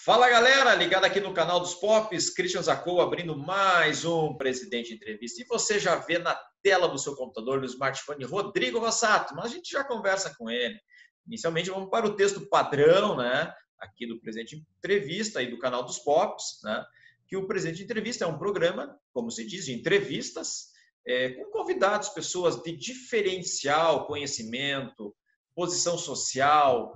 Fala galera, ligado aqui no canal dos Pops, Christian Zacou abrindo mais um Presidente Entrevista. E você já vê na tela do seu computador, no smartphone, Rodrigo Rossato, mas a gente já conversa com ele. Inicialmente vamos para o texto padrão, né, aqui do Presidente Entrevista e do canal dos Pops, né, que o Presidente Entrevista é um programa, como se diz, de entrevistas, com convidados, pessoas de diferencial conhecimento, posição social,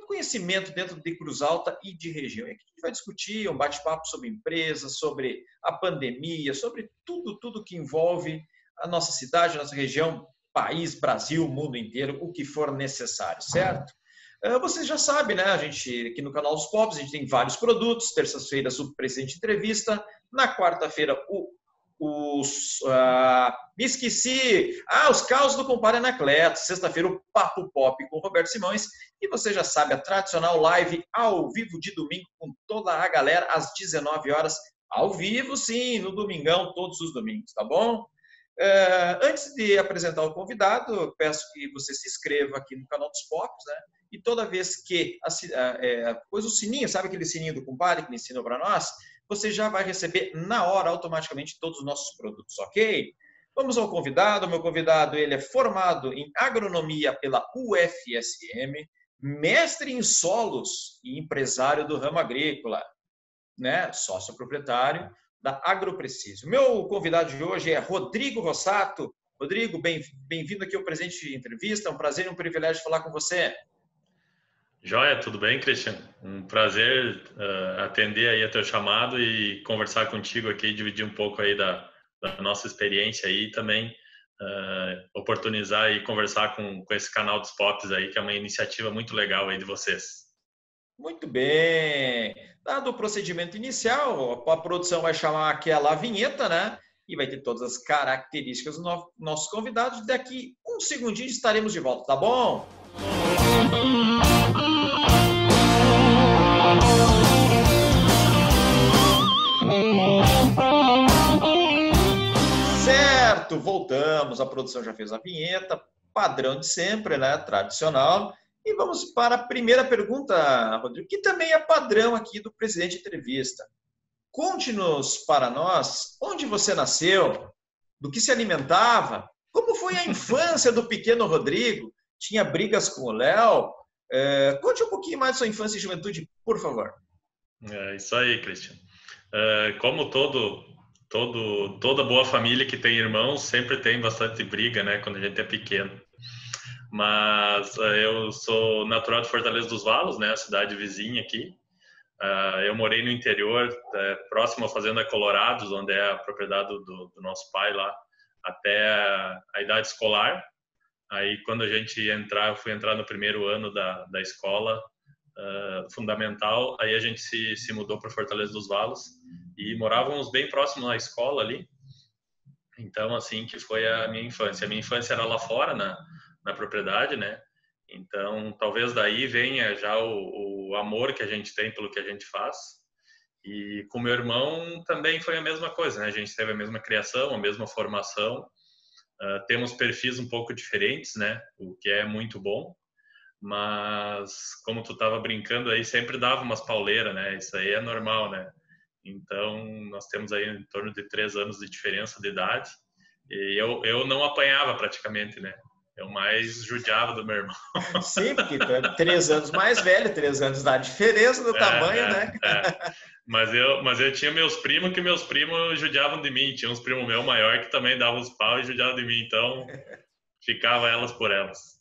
conhecimento dentro de Cruz Alta e de região. E aqui a gente vai discutir um bate-papo sobre empresas, sobre a pandemia, sobre tudo que envolve a nossa cidade, a nossa região, país, Brasil, mundo inteiro, o que for necessário, certo? Vocês já sabem, né? A gente aqui no canal dos Pops, a gente tem vários produtos. Terça-feira, o Presidente Entrevista. Na quarta-feira, me esqueci. Os causos do Compadre Anacleto. Sexta-feira, o Papo Pop com o Roberto Simões. E você já sabe, a tradicional live ao vivo de domingo com toda a galera às 19 horas. Ao vivo, sim, no domingão, todos os domingos, tá bom? Antes de apresentar o convidado, peço que você se inscreva aqui no canal dos Pops, né? E toda vez que pôs o sininho, sabe aquele sininho do compadre que ele ensinou para nós? Você já vai receber na hora, automaticamente, todos os nossos produtos, ok? Vamos ao convidado. O meu convidado, ele é formado em agronomia pela UFSM, mestre em solos e empresário do ramo agrícola, né? Sócio proprietário da Agropreciso. Meu convidado de hoje é Rodrigo Rossato. Rodrigo, bem-vindo aqui ao Presidente Entrevista. É um prazer e um privilégio falar com você. Joia, tudo bem, Christian? Um prazer atender aí a teu chamado e conversar contigo aqui, dividir um pouco aí da nossa experiência aí e também oportunizar e conversar com esse canal dos Pops aí, que é uma iniciativa muito legal aí de vocês. Muito bem. Dado o procedimento inicial, a produção vai chamar aquela vinheta, né? E vai ter todas as características dos nossos convidados. Daqui um segundinho estaremos de volta, tá bom? Certo, voltamos. A produção já fez a vinheta, padrão de sempre, né? Tradicional. E vamos para a primeira pergunta, Rodrigo, que também é padrão aqui do Presidente Entrevista. Conte-nos para nós onde você nasceu, do que se alimentava, como foi a infância do pequeno Rodrigo, tinha brigas com o Léo. Conte um pouquinho mais da sua infância e juventude, por favor. É isso aí, Christian. Como toda boa família que tem irmãos, sempre tem bastante briga, né, quando a gente é pequeno. Mas eu sou natural de Fortaleza dos Valos, né, a cidade vizinha aqui. Eu morei no interior, próximo à Fazenda Colorados, onde é a propriedade do nosso pai lá, até a idade escolar. Aí, quando eu fui entrar no primeiro ano da escola fundamental, aí a gente se mudou para Fortaleza dos Valos e morávamos bem próximo à escola ali. Então, assim que foi a minha infância. A minha infância era lá fora, na propriedade, né? Então, talvez daí venha já o amor que a gente tem pelo que a gente faz. E com meu irmão também foi a mesma coisa, né? A gente teve a mesma criação, a mesma formação. Temos perfis um pouco diferentes, né? O que é muito bom. Mas, como tu estava brincando aí, sempre dava umas pauleiras, né? Isso aí é normal, né? Então, nós temos aí em torno de 3 anos de diferença de idade. E eu não apanhava praticamente, né? Eu mais judiava do meu irmão. Sim, porque tu é 3 anos mais velho, 3 anos dá diferença do tamanho, né? Mas eu tinha meus primos que meus primos judiavam de mim. Tinha uns primos meus maior que também davam os pau e judiavam de mim. Então, ficava elas por elas.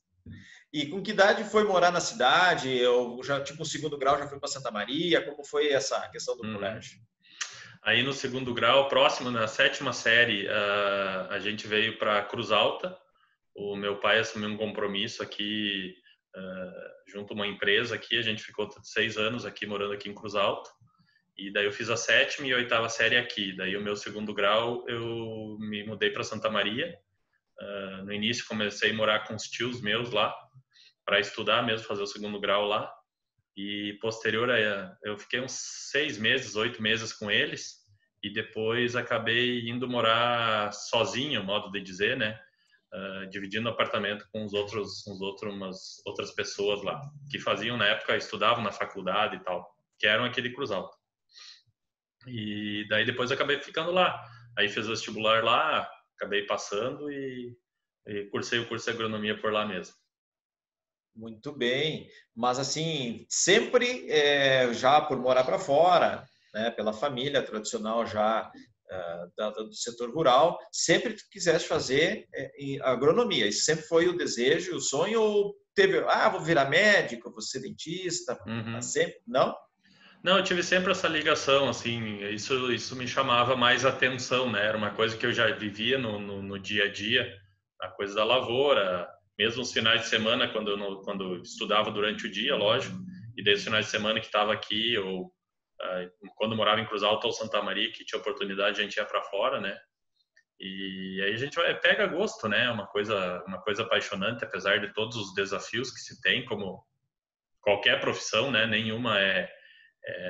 E com que idade foi morar na cidade? Eu já, tipo, o segundo grau já foi para Santa Maria? Como foi essa questão do colégio? Aí no segundo grau, próximo, na 7ª série, a gente veio para Cruz Alta. O meu pai assumiu um compromisso aqui, junto a uma empresa aqui. A gente ficou 6 anos aqui, morando aqui em Cruz Alta. E daí eu fiz a 7ª e 8ª série aqui. Daí o meu segundo grau, eu me mudei para Santa Maria. No início comecei a morar com os tios meus lá, para estudar mesmo, fazer o segundo grau lá. E posterior a eu fiquei uns 6 meses, 8 meses com eles. E depois acabei indo morar sozinho, modo de dizer, né? Dividindo apartamento com umas outras pessoas lá, que faziam na época, estudavam na faculdade e tal. que eram aqui de Cruz Alta. E daí depois acabei ficando lá. Aí fiz vestibular lá, acabei passando e cursei o curso de agronomia por lá mesmo. Muito bem, mas assim, sempre já por morar para fora, né, pela família tradicional já do setor rural, sempre tu quiseste fazer agronomia. Isso sempre foi o desejo, o sonho, ou teve, vou virar médico, vou ser dentista, mas sempre, não? Não, eu tive sempre essa ligação, assim, isso me chamava mais atenção, né? Era uma coisa que eu já vivia no dia a dia, a coisa da lavoura, mesmo os finais de semana, quando eu estudava durante o dia, lógico, e daí os finais de semana que estava aqui, ou quando morava em Cruz Alta ou Santa Maria, que tinha oportunidade, a gente ia para fora, né? E aí a gente pega gosto, né? Uma coisa apaixonante, apesar de todos os desafios que se tem, como qualquer profissão, né? Nenhuma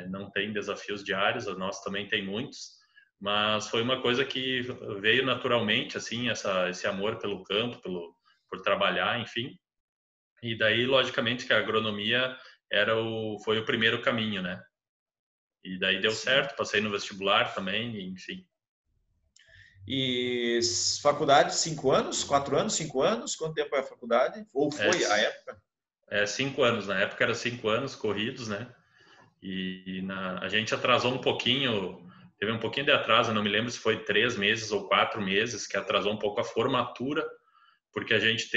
não tem desafios diários, a nossa também tem muitos, mas foi uma coisa que veio naturalmente, assim, esse amor pelo campo, por trabalhar, enfim. E daí, logicamente, que a agronomia foi o primeiro caminho, né? E daí deu certo, passei no vestibular também, enfim. E faculdade, 5 anos, 4 anos, 5 anos? Quanto tempo é a faculdade? Ou foi a época? 5 anos, na época era 5 anos corridos, né? A gente atrasou um pouquinho, teve um pouquinho de atraso, não me lembro se foi 3 meses ou 4 meses, que atrasou um pouco a formatura, porque a gente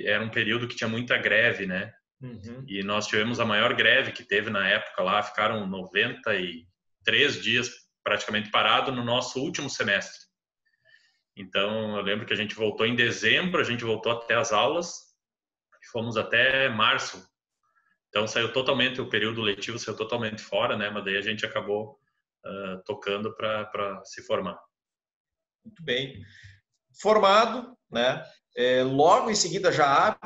era um período que tinha muita greve, né? Uhum. E nós tivemos a maior greve que teve na época lá, ficaram 93 dias praticamente parado no nosso último semestre. Então, eu lembro que a gente voltou em dezembro, a gente voltou até as aulas, e fomos até março. Então, o período letivo saiu totalmente fora, né? Mas daí a gente acabou tocando para se formar. Muito bem. Formado, né? Logo em seguida já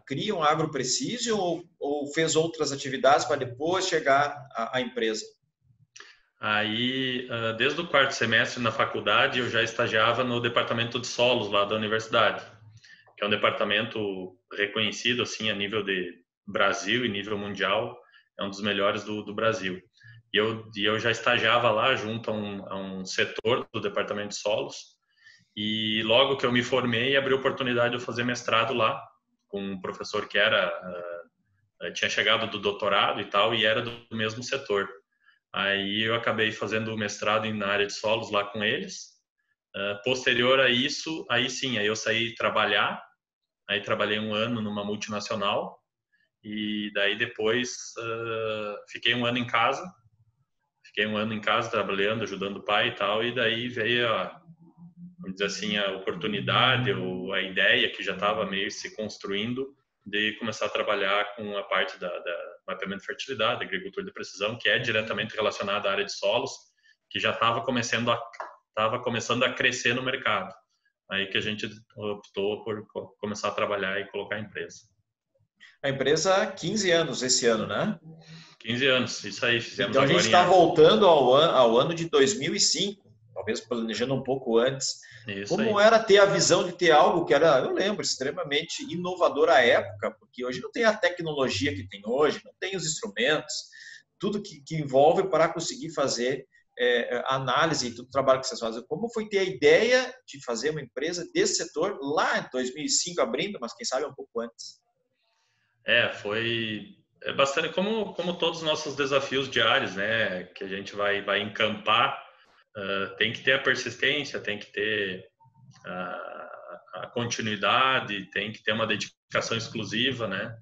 cria um Agro Precision ou fez outras atividades para depois chegar à empresa? Aí, desde o quarto semestre na faculdade, eu já estagiava no departamento de solos lá da universidade, que é um departamento reconhecido assim a nível de Brasil e nível mundial, é um dos melhores do Brasil. E eu já estagiava lá junto a um setor do departamento de solos, e logo que eu me formei, abri a oportunidade de eu fazer mestrado lá, com um professor que tinha chegado do doutorado e tal, e era do mesmo setor. Aí eu acabei fazendo o mestrado na área de solos lá com eles. Posterior a isso, aí sim, aí eu saí trabalhar, aí trabalhei 1 ano numa multinacional, e daí depois fiquei 1 ano em casa, trabalhando, ajudando o pai e tal, e daí veio vamos dizer assim, a oportunidade ou a ideia que já estava meio se construindo de começar a trabalhar com a parte da mapeamento de fertilidade, agricultura de precisão, que é diretamente relacionada à área de solos, que já estava começando a crescer no mercado. Aí que a gente optou por começar a trabalhar e colocar a empresa. A empresa, 15 anos esse ano, né? 15 anos, isso aí, fizemos Então a gente agora em está abril. voltando ao ano de 2005, talvez planejando um pouco antes. Isso Como aí. era ter a visão de ter algo que era, eu lembro, extremamente inovador à época, porque hoje não tem a tecnologia que tem hoje, não tem os instrumentos, tudo que envolve para conseguir fazer análise e todo o trabalho que vocês fazem. Como foi ter a ideia de fazer uma empresa desse setor lá em 2005 abrindo, mas quem sabe um pouco antes? Foi bastante como todos os nossos desafios diários, né? Que a gente vai encampar, tem que ter a persistência, tem que ter a continuidade, tem que ter uma dedicação exclusiva, né?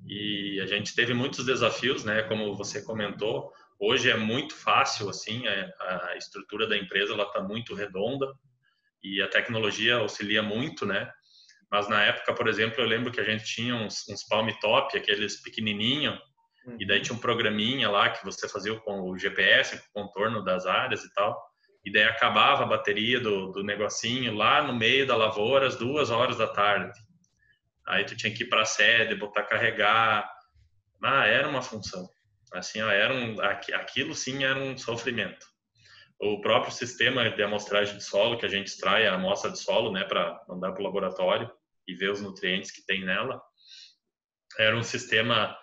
E a gente teve muitos desafios, né? Como você comentou, hoje é muito fácil, assim, a estrutura da empresa ela está muito redonda e a tecnologia auxilia muito, né? Mas na época, por exemplo, eu lembro que a gente tinha uns Palm Top, aqueles pequenininho, e daí tinha um programinha lá que você fazia com o GPS, com o contorno das áreas e tal, e daí acabava a bateria do negocinho lá no meio da lavoura às 2 horas da tarde. Aí tu tinha que ir para a sede, botar carregar. Era uma função. Assim, aquilo sim era um sofrimento. O próprio sistema de amostragem de solo, que a gente extrai a amostra de solo, né, para mandar para o laboratório e ver os nutrientes que tem nela, era um sistema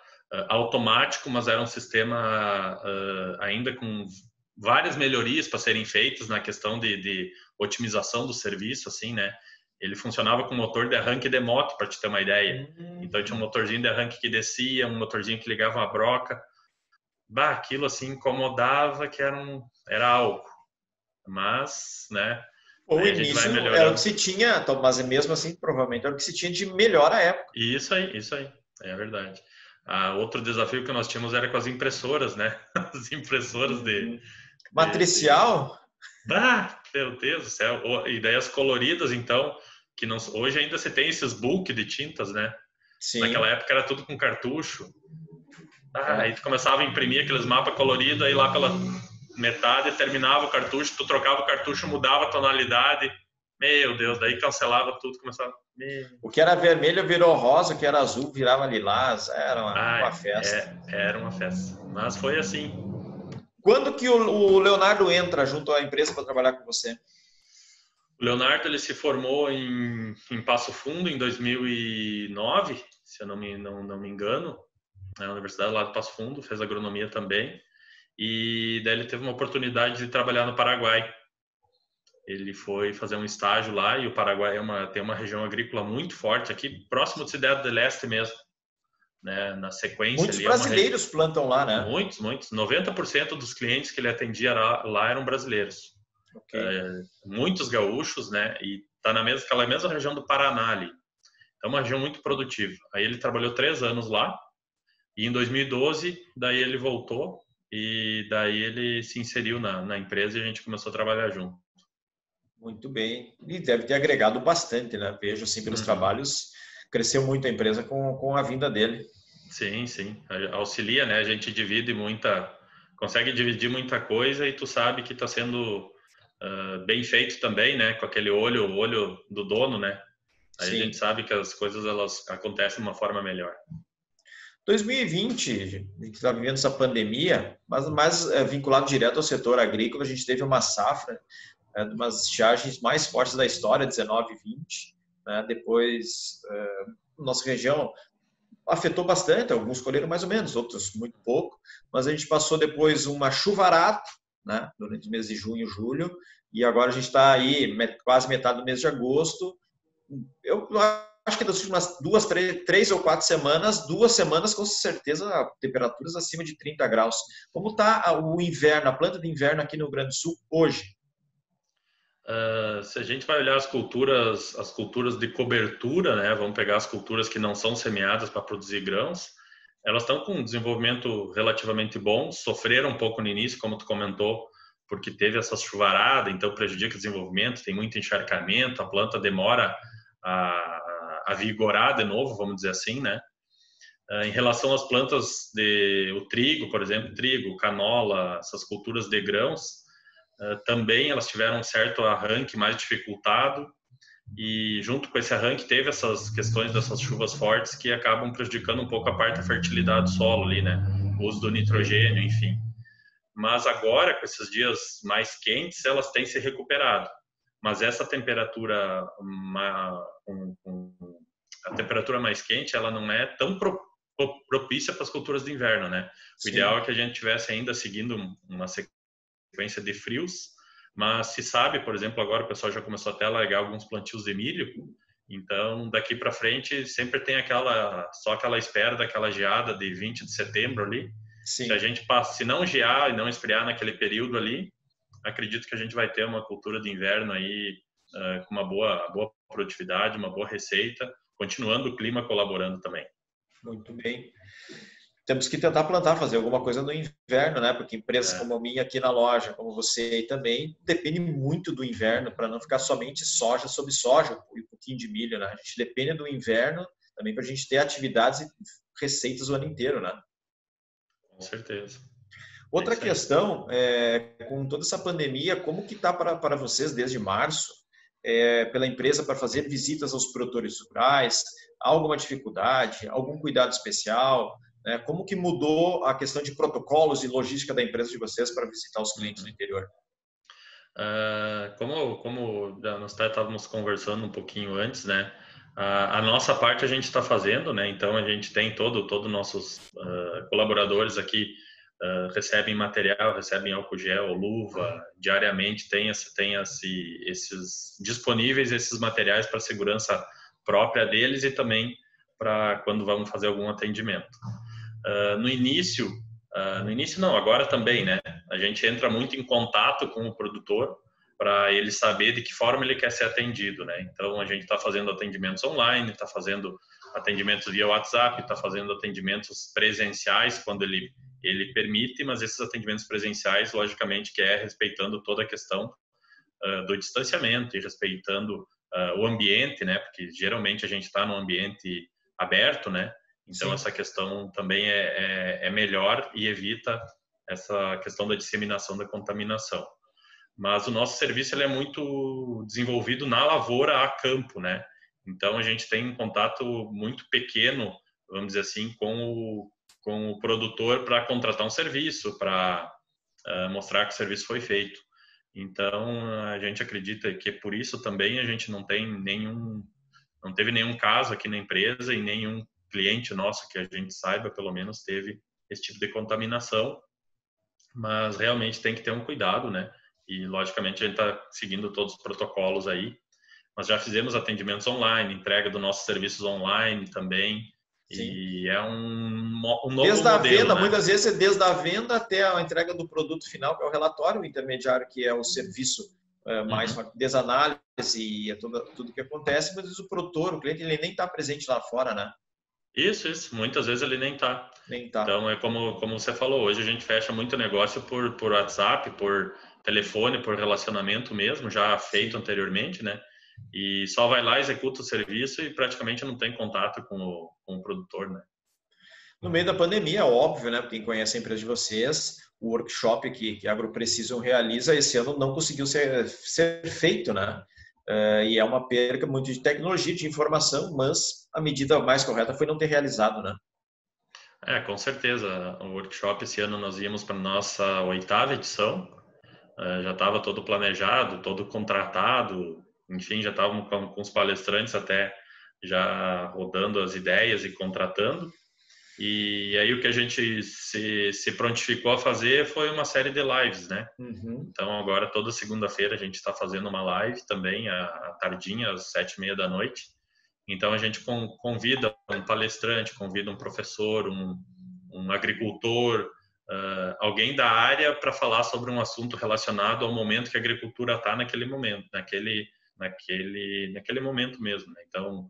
automático, mas era um sistema ainda com várias melhorias para serem feitas na questão de otimização do serviço, assim, né? Ele funcionava com motor de arranque de moto, para te ter uma ideia. Então tinha um motorzinho de arranque que descia, um motorzinho que ligava uma broca. Bah, aquilo assim incomodava, que era algo. Mas, né? O Aí a gente vai início melhorando. era o que se tinha, mas mesmo assim, provavelmente era o que se tinha de melhor à época. Isso aí, é verdade. Outro desafio que nós tínhamos era com as impressoras, né? As impressoras matricial? Meu Deus do céu. Ideias coloridas, então, que não, hoje ainda se tem esses bulk de tintas, né? Sim. Naquela época era tudo com cartucho. Aí tu começava a imprimir aqueles mapas coloridos, aí lá pela metade terminava o cartucho, tu trocava o cartucho, mudava a tonalidade. Meu Deus, daí cancelava tudo, começava... O que era vermelho virou rosa, o que era azul virava lilás. Era uma festa. Era uma festa. Mas foi assim. Quando que o Leonardo entra junto à empresa para trabalhar com você? O Leonardo, ele se formou em Passo Fundo em 2009, se eu não me engano, na Universidade lá de Passo Fundo, fez agronomia também. E daí ele teve uma oportunidade de trabalhar no Paraguai. Ele foi fazer um estágio lá, e o Paraguai tem uma região agrícola muito forte aqui, próximo de Cidade do Leste mesmo. Né? Na sequência, muitos brasileiros plantam lá, né? Muitos. 90% dos clientes que ele atendia lá eram brasileiros. Okay. Muitos gaúchos, né? E tá aquela mesma região do Paraná ali. É uma região muito produtiva. Aí ele trabalhou 3 anos lá, e em 2012, daí ele voltou, e daí ele se inseriu na empresa e a gente começou a trabalhar junto. Muito bem. E deve ter agregado bastante, né? Vejo assim pelos trabalhos, cresceu muito a empresa com a vinda dele. Sim. Auxilia, né? A gente consegue dividir muita coisa, e tu sabe que está sendo bem feito também, né? Com aquele olho do dono, né? Aí Sim. A gente sabe que as coisas elas acontecem de uma forma melhor. 2020, a gente está vivendo essa pandemia, mas mais vinculado direto ao setor agrícola, a gente teve uma safra de umas estiagens mais fortes da história, 19 e 20. Né? Depois, nossa região afetou bastante, alguns colheram mais ou menos, outros muito pouco, mas a gente passou depois uma chuvarada, né? Durante os meses de junho e julho, e agora a gente está aí quase metade do mês de agosto. Eu acho que das últimas 3 ou 4 semanas, 2 semanas com certeza temperaturas acima de 30 graus. Como está o inverno, a planta de inverno aqui no Rio Grande do Sul hoje? Se a gente vai olhar as culturas de cobertura, né, vamos pegar as culturas que não são semeadas para produzir grãos, elas estão com um desenvolvimento relativamente bom, sofreram um pouco no início, como tu comentou, porque teve essa chuvarada, então prejudica o desenvolvimento, tem muito encharcamento, a planta demora a vigorar de novo, vamos dizer assim, né? Em relação às plantas o trigo, por exemplo, trigo, canola, essas culturas de grãos, também elas tiveram um certo arranque mais dificultado, e junto com esse arranque teve essas questões dessas chuvas fortes que acabam prejudicando um pouco a parte da fertilidade do solo ali, né? O uso do nitrogênio, enfim. Mas agora, com esses dias mais quentes, elas têm se recuperado. Mas essa temperatura, a temperatura mais quente, ela não é tão propícia para as culturas de inverno, né? O ideal é que a gente tivesse ainda seguindo uma sequência de frios, mas se sabe, por exemplo, agora o pessoal já começou até a largar alguns plantios de milho, então daqui para frente sempre tem só aquela espera daquela geada de 20 de setembro ali. Sim. Se a gente se não gear e não esfriar naquele período ali, acredito que a gente vai ter uma cultura de inverno aí com uma boa produtividade, uma boa receita, continuando o clima colaborando também. Muito bem. Temos que tentar plantar, fazer alguma coisa no inverno, né? Porque empresas como a minha aqui na loja, como você aí também, depende muito do inverno para não ficar somente soja sobre soja e um pouquinho de milho, né? A gente depende do inverno também para a gente ter atividades e receitas o ano inteiro, né? Com certeza. Outra questão, com toda essa pandemia, como que está para vocês desde março, pela empresa para fazer visitas aos produtores rurais? Há alguma dificuldade, algum cuidado especial? Como que mudou a questão de protocolos e logística da empresa de vocês para visitar os clientes no interior? Como nós estávamos conversando um pouquinho antes, né? A nossa parte a gente está fazendo, né? Então a gente tem todos nossos colaboradores aqui recebem material, recebem álcool gel, luva, diariamente esses disponíveis esses materiais para segurança própria deles e também para quando vamos fazer algum atendimento. No início não, agora também, né? A gente entra muito em contato com o produtor para ele saber de que forma ele quer ser atendido, né? Então a gente está fazendo atendimentos online, está fazendo atendimentos via WhatsApp, está fazendo atendimentos presenciais quando ele permite, mas esses atendimentos presenciais, logicamente, que é respeitando toda a questão do distanciamento e respeitando o ambiente, né? Porque geralmente a gente está num ambiente aberto, né? Então Sim. essa questão também é melhor e evita essa questão da disseminação da contaminação. Mas o nosso serviço ele é muito desenvolvido na lavoura a campo, né? Então a gente tem um contato muito pequeno, vamos dizer assim, com o produtor para contratar um serviço, para mostrar que o serviço foi feito. Então a gente acredita que por isso também a gente não teve nenhum caso aqui na empresa e nenhum cliente nosso que a gente saiba, pelo menos, teve esse tipo de contaminação. Mas realmente tem que ter um cuidado, né? E logicamente a gente está seguindo todos os protocolos aí. Mas já fizemos atendimentos online, entrega dos nossos serviços online também. Sim. E é um novo Desde a modelo, venda, né? muitas vezes é desde a venda até a entrega do produto final, que é o relatório, o intermediário, que é o serviço mais desde a análise e tudo que acontece, mas o produtor, o cliente, ele nem está presente lá fora, né? Isso. Muitas vezes ele nem está. Nem está. Então, é como você falou, hoje a gente fecha muito negócio por WhatsApp, por telefone, por relacionamento mesmo, já feito Sim. anteriormente, né? E só vai lá, executa o serviço e praticamente não tem contato com o produtor, né? No meio da pandemia, é óbvio, né? Quem conhece a empresa de vocês, o workshop que a AgroPrecision realiza esse ano não conseguiu ser feito, né? E é uma perca muito de tecnologia, de informação, mas a medida mais correta foi não ter realizado, né? Com certeza. O workshop esse ano nós íamos para nossa 8ª edição. Já estava todo planejado, todo contratado. Enfim, já estávamos com os palestrantes até já rodando as ideias e contratando. E aí o que a gente se prontificou a fazer foi uma série de lives, né? Uhum. Então agora toda segunda-feira a gente está fazendo uma live também, à tardinha, às 7h30 da noite. Então a gente convida um palestrante, convida um professor, um agricultor, alguém da área para falar sobre um assunto relacionado ao momento que a agricultura está naquele momento, naquele momento mesmo, né? Então,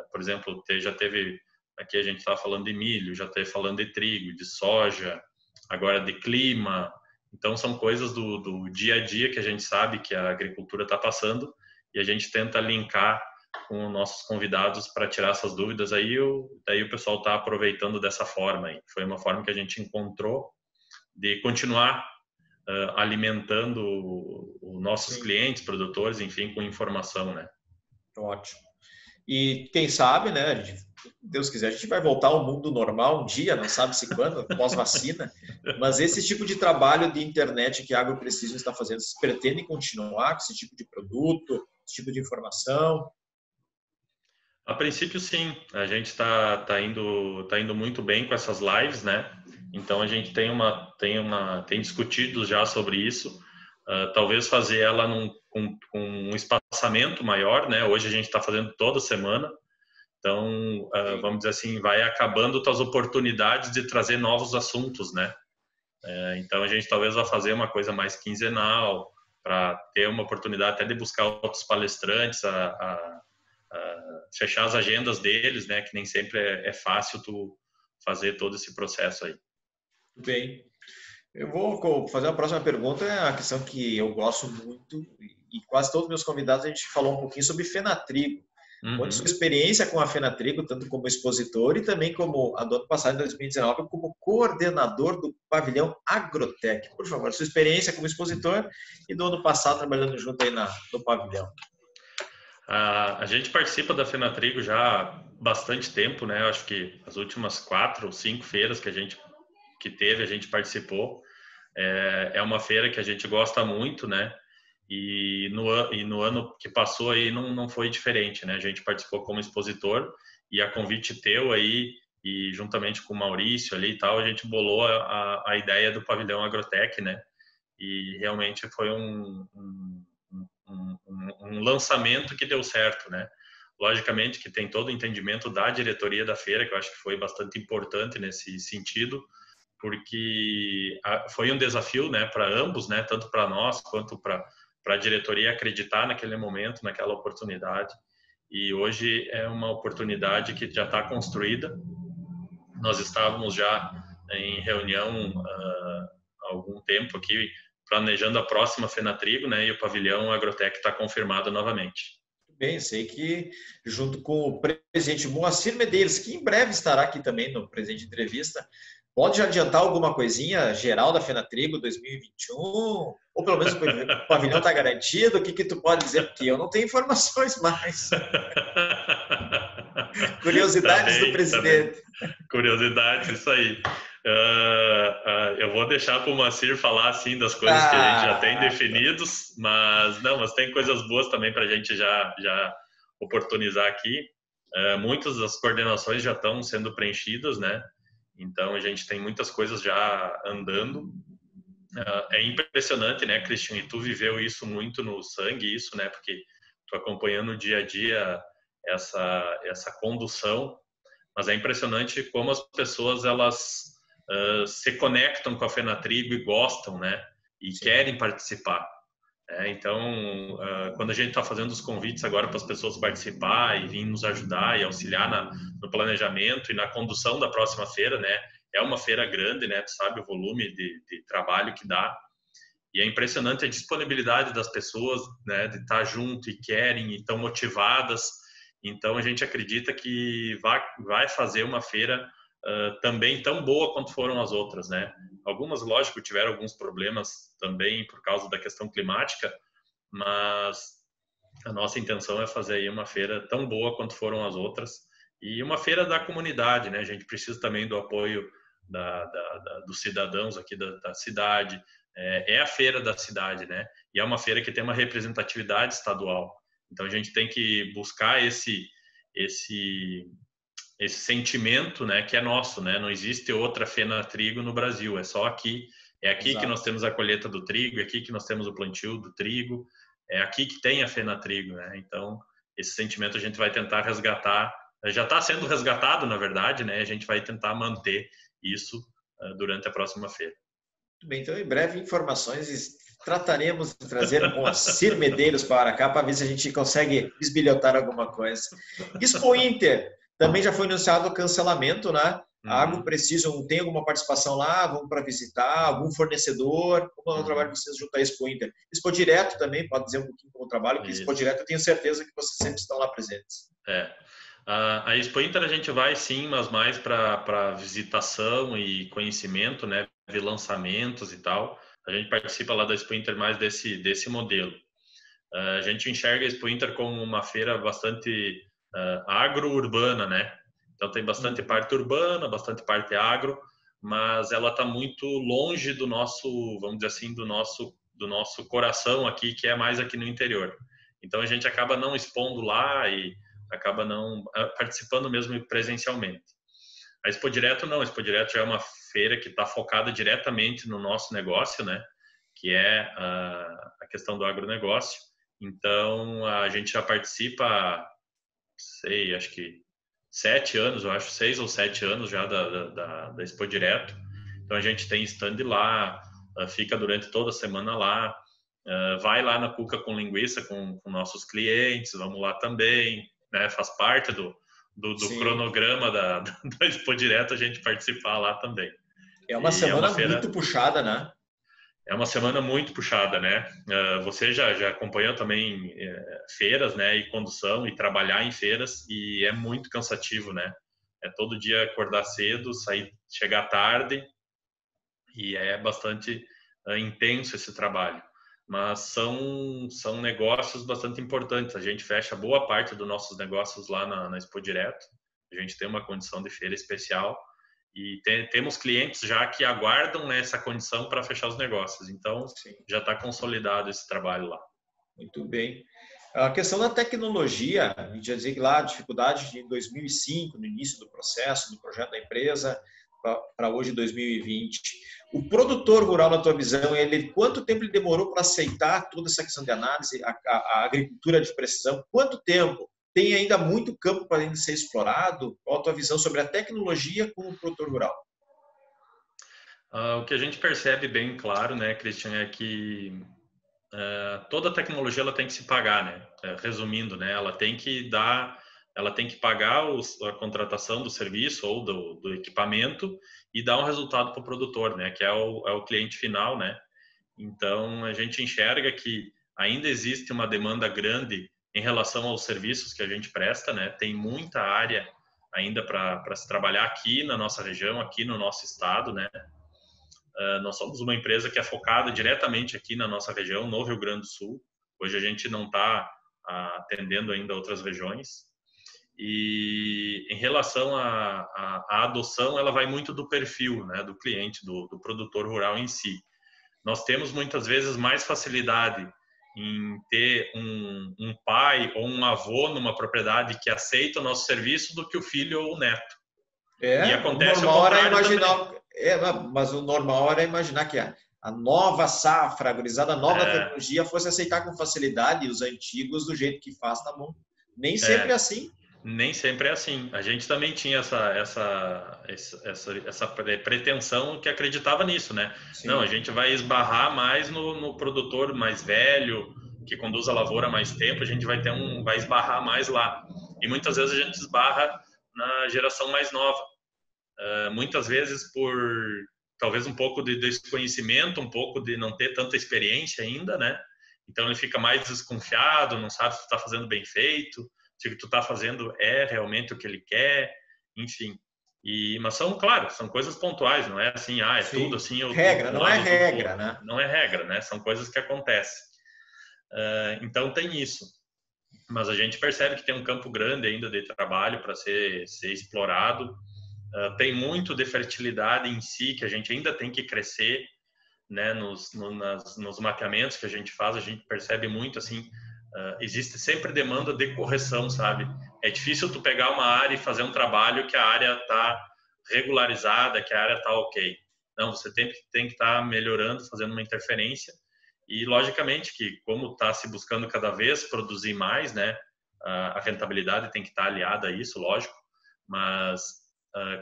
por exemplo, já teve aqui a gente está falando de milho, já está falando de trigo, de soja, agora de clima. Então são coisas do dia a dia que a gente sabe que a agricultura está passando e a gente tenta linkar com nossos convidados para tirar essas dúvidas aí. Daí o pessoal está aproveitando dessa forma aí. Foi uma forma que a gente encontrou de continuar alimentando os nossos Sim. clientes, produtores, enfim, com informação, né? Ótimo. E quem sabe, né? Deus quiser, a gente vai voltar ao mundo normal um dia, não sabe se quando, pós-vacina. Mas esse tipo de trabalho de internet que a AgroPrecision está fazendo, vocês pretendem continuar com esse tipo de produto, esse tipo de informação? A princípio, sim. A gente está indo muito bem com essas lives, né? Então a gente tem discutido já sobre isso. Talvez fazer ela com um espaçamento maior, né? Hoje a gente está fazendo toda semana. Então, vamos dizer assim, vai acabando as oportunidades de trazer novos assuntos, né? Então a gente talvez vá fazer uma coisa mais quinzenal para ter uma oportunidade até de buscar outros palestrantes, fechar as agendas deles, né? Que nem sempre é fácil tu fazer todo esse processo aí. Bem, eu vou fazer a próxima pergunta, é a questão que eu gosto muito e quase todos os meus convidados a gente falou um pouquinho sobre Fenatrigo. Conte sua experiência com a Fenatrigo, tanto como expositor e também como, do ano passado, em 2019, como coordenador do pavilhão Agrotech. Por favor, sua experiência como expositor e do ano passado trabalhando junto aí no pavilhão. A gente participa da Fenatrigo já há bastante tempo, né? Eu acho que as últimas 4 ou 5 feiras que a gente participou. É uma feira que a gente gosta muito, né? E no ano que passou aí não foi diferente, né? A gente participou como expositor e a convite teu aí, e juntamente com o Maurício ali e tal, a gente bolou a ideia do pavilhão Agrotech, né? E realmente foi um lançamento que deu certo, né? Logicamente que tem todo o entendimento da diretoria da feira, que eu acho que foi bastante importante nesse sentido, porque foi um desafio, né, para ambos, né, tanto para nós quanto para a diretoria acreditar naquele momento, naquela oportunidade. E hoje é uma oportunidade que já está construída. Nós estávamos já em reunião há algum tempo aqui, planejando a próxima Fenatrigo, né, e o pavilhão Agrotech está confirmado novamente. Bem, sei que junto com o presidente Moacir Medeiros, que em breve estará aqui também no presente entrevista, pode já adiantar alguma coisinha geral da Fenatrigo 2021? Ou pelo menos o pavilhão está garantido? O que tu pode dizer? Porque eu não tenho informações mais. Curiosidades do presidente. Curiosidades, isso aí. Eu vou deixar para o Moacir falar assim das coisas que a gente já tem definidos, mas tem coisas boas também para a gente já oportunizar aqui. Muitas das coordenações já estão sendo preenchidas, né? Então a gente tem muitas coisas já andando. É impressionante, né, Christian? E tu viveu isso muito no sangue, isso, né? Porque tu acompanhando o dia a dia essa condução, mas é impressionante como as pessoas elas se conectam com a Fenatrigo e gostam, né? E Sim. querem participar. Então, quando a gente está fazendo os convites agora para as pessoas participar e vir nos ajudar e auxiliar no planejamento e na condução da próxima feira, né? É uma feira grande, né? Tu sabe o volume de trabalho que dá. E é impressionante a disponibilidade das pessoas, né? De estar junto e querem e estão motivadas. Então, a gente acredita que vai fazer uma feira também tão boa quanto foram as outras, né? Algumas, lógico, tiveram alguns problemas também por causa da questão climática, mas a nossa intenção é fazer aí uma feira tão boa quanto foram as outras e uma feira da comunidade, né? A gente precisa também do apoio dos cidadãos aqui da cidade. É a feira da cidade, né? E é uma feira que tem uma representatividade estadual. Então a gente tem que buscar esse sentimento, né, que é nosso, né? Não existe outra Fenatrigo no Brasil, é só aqui. É aqui Exato. Que nós temos a colheita do trigo, é aqui que nós temos o plantio do trigo, é aqui que tem a Fenatrigo, né? Então, esse sentimento a gente vai tentar resgatar, já está sendo resgatado, na verdade, né? A gente vai tentar manter isso durante a próxima feira. Muito bem, então em breve informações, trataremos de trazer o Moacir Medeiros para cá para ver se a gente consegue bisbilhotar alguma coisa. Expo Inter, também já foi anunciado o cancelamento, né? A Agro Precision tem alguma participação lá? Vamos para visitar? Algum fornecedor? Como é o trabalho de vocês junto à Expo Inter? Expo Direto também, pode dizer um pouquinho como o trabalho, porque Expo Direto eu tenho certeza que vocês sempre estão lá presentes. A Expo Inter a gente vai sim, mas mais para visitação e conhecimento, né? Ver lançamentos e tal. A gente participa lá da Expo Inter mais desse modelo. A gente enxerga a Expo Inter como uma feira bastante agro-urbana, né? Então tem bastante parte urbana, bastante parte agro, mas ela está muito longe do nosso, vamos dizer assim, do nosso coração aqui, que é mais aqui no interior. Então a gente acaba não expondo lá e acaba não participando mesmo presencialmente. A Expo Direto não, a Expo Direto já é uma feira que está focada diretamente no nosso negócio, né? Que é a questão do agronegócio. Então a gente já participa, acho que 7 anos, eu acho 6 ou 7 anos já da Expo Direto. Então a gente tem stand lá, fica durante toda a semana lá, vai lá na Cuca com Linguiça com nossos clientes, vamos lá também, né? Faz parte do cronograma da Expo Direto a gente participar lá também. É uma semana muito puxada, né? É uma semana muito puxada, né? Você já acompanhou também feiras, né? E condução e trabalhar em feiras e é muito cansativo, né? É todo dia acordar cedo, chegar tarde e é bastante intenso esse trabalho. Mas são negócios bastante importantes. A gente fecha boa parte dos nossos negócios lá na Expo Direto. A gente tem uma condição de feira especial e temos clientes já que aguardam essa condição para fechar os negócios. Então, Sim. já está consolidado esse trabalho lá. Muito bem. A questão da tecnologia, a gente já dizia que lá a dificuldade de 2005, no início do processo, do projeto da empresa, para hoje, 2020. O produtor rural, na tua visão, quanto tempo ele demorou para aceitar toda essa questão de análise, a agricultura de precisão? Quanto tempo? Tem ainda muito campo para ainda ser explorado? Qual a tua visão sobre a tecnologia com o produtor rural? O que a gente percebe bem claro, né, Christian, é que toda tecnologia ela tem que se pagar, né? Resumindo, né, ela tem que pagar a contratação do serviço ou do equipamento e dar um resultado para o produtor, né, que é o cliente final, né? Então a gente enxerga que ainda existe uma demanda grande em relação aos serviços que a gente presta, né? Tem muita área ainda para se trabalhar aqui na nossa região, aqui no nosso estado, né? Nós somos uma empresa que é focada diretamente aqui na nossa região, no Rio Grande do Sul. Hoje a gente não está atendendo ainda outras regiões. E em relação à adoção, ela vai muito do perfil, né, do cliente, do produtor rural em si. Nós temos muitas vezes mais facilidade em ter um pai ou um avô numa propriedade que aceita o nosso serviço do que o filho ou o neto. E acontece o contrário também. Mas o normal era imaginar que a nova safra, a gurizada, a nova tecnologia fosse aceitar com facilidade os antigos do jeito que faz, tá bom. Nem sempre é assim. Nem sempre é assim. A gente também tinha essa pretensão que acreditava nisso, né? Sim. Não, a gente vai esbarrar mais no produtor mais velho, que conduz a lavoura há mais tempo, a gente vai esbarrar mais lá. E muitas vezes a gente esbarra na geração mais nova. Muitas vezes por talvez um pouco de desconhecimento, um pouco de não ter tanta experiência ainda, né? Então ele fica mais desconfiado, não sabe se está fazendo bem feito, se o que tu está fazendo é realmente o que ele quer, enfim. Mas são coisas pontuais, não é assim, Sim. Tudo assim. Regra, não é regra, né? Não é regra, né? São coisas que acontecem. Então tem isso. Mas a gente percebe que tem um campo grande ainda de trabalho para ser explorado. Tem muito de fertilidade em si que a gente ainda tem que crescer, né? Nos mapeamentos que a gente faz, a gente percebe muito assim. Existe sempre demanda de correção, sabe? É difícil tu pegar uma área e fazer um trabalho que a área está regularizada, que a área está ok. Não, você tem que estar melhorando, fazendo uma interferência. E, logicamente, que como está se buscando cada vez produzir mais, né? A rentabilidade tem que estar aliada a isso, lógico. Mas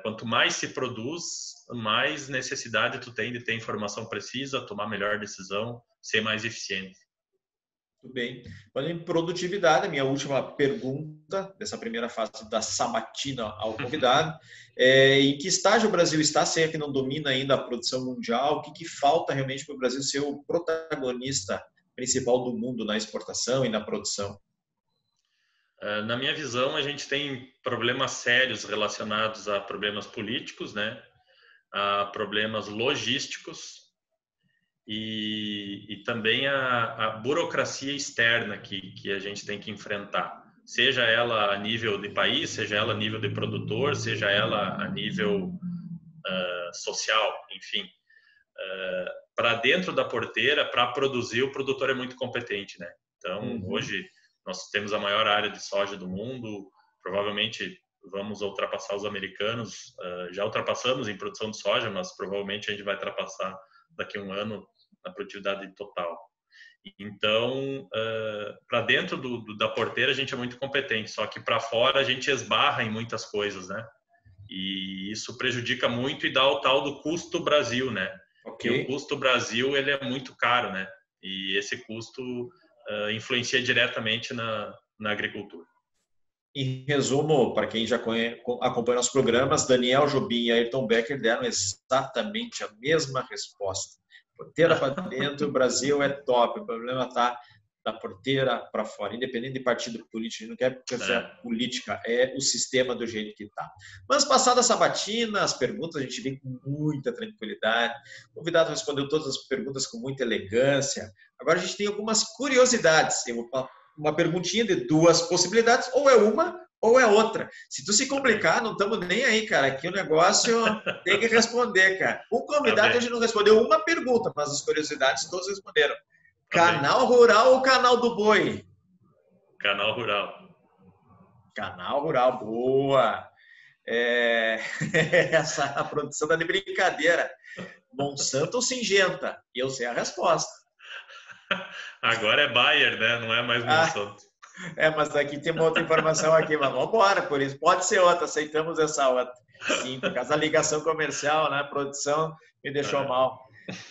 quanto mais se produz, mais necessidade tu tem de ter informação precisa, tomar melhor decisão, ser mais eficiente. Muito bem. Falando em produtividade, a minha última pergunta dessa primeira fase da sabatina ao convidado, em que estágio o Brasil está, se é que não domina ainda a produção mundial, o que falta realmente para o Brasil ser o protagonista principal do mundo na exportação e na produção? Na minha visão, a gente tem problemas sérios relacionados a problemas políticos, né? A problemas logísticos, e também a burocracia externa que a gente tem que enfrentar, seja ela a nível de país, seja ela a nível de produtor, seja ela a nível social, enfim. Para dentro da porteira, para produzir, o produtor é muito competente, né? Então, hoje, nós temos a maior área de soja do mundo, provavelmente vamos ultrapassar os americanos, já ultrapassamos em produção de soja, mas provavelmente a gente vai ultrapassar daqui a um ano na produtividade total. Então, para dentro da porteira a gente é muito competente, só que para fora a gente esbarra em muitas coisas, né? E isso prejudica muito e dá o tal do custo Brasil, né? Okay. E o custo Brasil, ele é muito caro, né? E esse custo influencia diretamente na agricultura. Em resumo, para quem já acompanha nossos programas, Daniel Jobim e Ayrton Becker deram exatamente a mesma resposta. Porteira para dentro, o Brasil é top. O problema está da porteira para fora, independente de partido político. A gente não quer fazer política, é o sistema do jeito que está. Mas passada a sabatina, as perguntas, a gente vem com muita tranquilidade. O convidado respondeu todas as perguntas com muita elegância. Agora a gente tem algumas curiosidades. Tem uma perguntinha de duas possibilidades, ou é uma ou é outra. Se tu se complicar, não estamos nem aí, cara. Aqui o negócio tem que responder, cara. O convidado hoje não respondeu uma pergunta, mas as curiosidades todos responderam. Também. Canal Rural ou Canal do Boi? Canal Rural. Canal Rural, boa. Essa produção tá de brincadeira. Monsanto ou Syngenta? Eu sei a resposta. Agora é Bayer, né? Não é mais Ah, Monsanto. mas aqui tem uma outra informação aqui, mas vamos embora por isso. Pode ser outra, aceitamos essa outra. Sim, por causa da ligação comercial, né? A produção me deixou É. mal.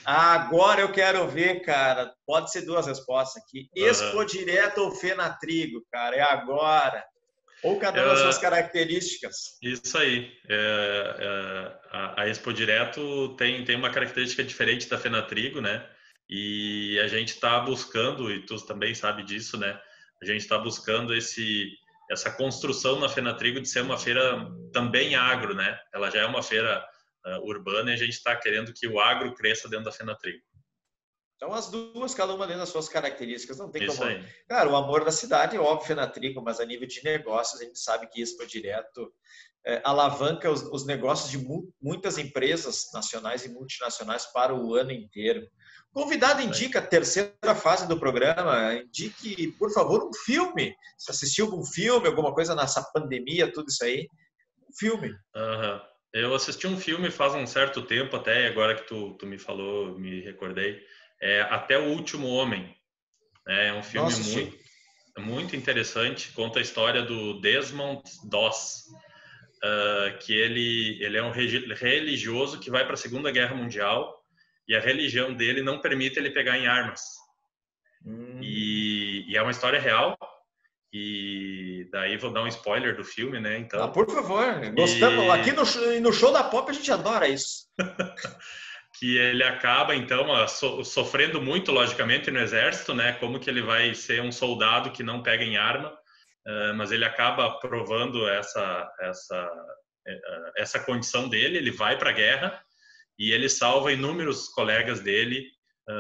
Agora eu quero ver, cara. Pode ser duas respostas aqui. Expo Aham. Direto ou Fenatrigo, cara? É agora. Ou cada uma das suas características. Isso aí. A Expo Direto tem uma característica diferente da Fenatrigo, né? E a gente está buscando, e tu também sabe disso, né? A gente está buscando essa construção na Fenatrigo de ser uma feira também agro, né? Ela já é uma feira urbana e a gente está querendo que o agro cresça dentro da Fenatrigo. Então, as duas, cada uma dentro das suas características, não tem Isso como. aí. Claro, o amor da cidade é óbvio, Fenatrigo, mas a nível de negócios, a gente sabe que Expo Direto alavanca os negócios de muitas empresas nacionais e multinacionais para o ano inteiro. Convidado Isso aí. indica a terceira fase do programa. Indique, por favor, um filme. Se assistiu algum filme, alguma coisa nessa pandemia, tudo isso aí. Um filme. Aham. Eu assisti um filme faz um certo tempo até, agora que tu me falou, me recordei. Até o Último Homem. É um Não filme assisti. muito interessante. Conta a história do Desmond Doss, que ele é um religioso que vai para a Segunda Guerra Mundial e a religião dele não permite ele pegar em armas. E é uma história real. E daí vou dar um spoiler do filme, né? Então, Por favor, gostamos. Aqui e no show da Pop a gente adora isso. que ele acaba então sofrendo muito, logicamente, no exército, né? Como que ele vai ser um soldado que não pega em arma, mas ele acaba provando essa condição dele. Ele vai para a guerra e ele salva inúmeros colegas dele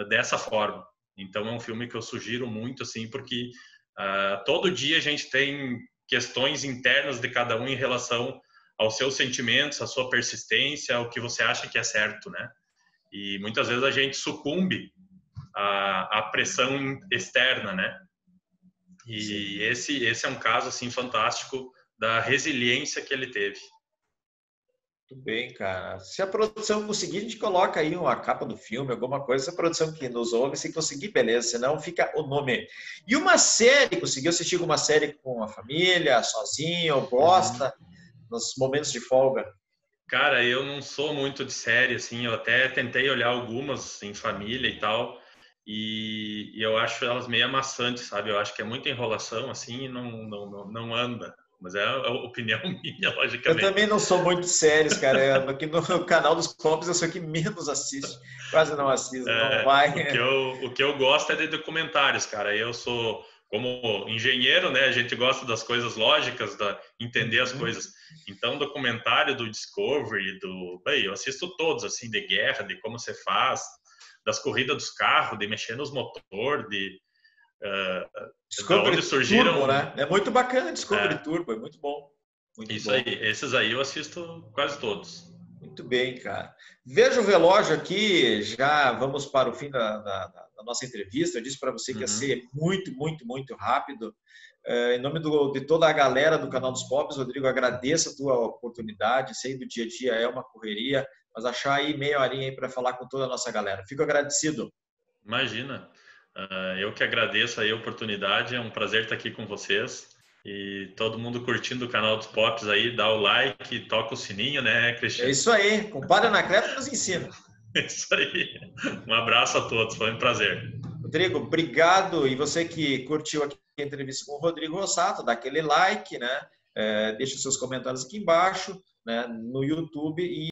dessa forma. Então é um filme que eu sugiro muito, assim, porque todo dia a gente tem questões internas de cada um em relação aos seus sentimentos, à sua persistência, ao que você acha que é certo, né? E muitas vezes a gente sucumbe à pressão externa, né? E esse é um caso assim fantástico da resiliência que ele teve. Muito bem, cara. Se a produção conseguir, a gente coloca aí uma capa do filme, alguma coisa. Se a produção que nos ouve, se conseguir, beleza. Senão fica o nome. E uma série, conseguiu assistir alguma série com a família, sozinho, gosta, nos momentos de folga? Cara, eu não sou muito de série, assim, eu até tentei olhar algumas em família e tal, e eu acho elas meio amassantes, sabe? Eu acho que é muita enrolação, assim, e não anda. Mas é a opinião minha, Eu logicamente. também não sou muito séries, cara. Aqui no canal dos Pops eu sou que menos assiste. Quase não assisto, não vai. O que eu gosto é de documentários, cara. Eu sou, como engenheiro, né? A gente gosta das coisas lógicas, entender as Uhum. coisas. Então, documentário do Discovery, bem, eu assisto todos, assim, de guerra, de como você faz, das corridas dos carros, de mexer nos motores, da onde Discovery Turbo, surgiram. né? É muito bacana Discovery É, Turbo, é muito bom. Muito isso aí, bom. esses aí eu assisto quase todos. Muito bem, cara. Veja o relógio aqui, já vamos para o fim da nossa entrevista. Eu disse para você que ia Uhum. ser muito, muito, muito rápido. Em nome de toda a galera do canal dos Pops, Rodrigo, agradeço a tua oportunidade. Sei do dia a dia é uma correria, mas achar aí meia horinha aí para falar com toda a nossa galera. Fico agradecido. Imagina. Eu que agradeço aí a oportunidade, é um prazer estar aqui com vocês. E todo mundo curtindo o canal dos Pops aí, dá o like, toca o sininho, né, É Cristiano? isso aí. Compadre Anacleto nos ensina. É isso aí. Um abraço a todos, foi um prazer. Rodrigo, obrigado. E você que curtiu aqui a entrevista com o Rodrigo Rossato, dá aquele like, né? Deixa os seus comentários aqui embaixo, né? No YouTube. E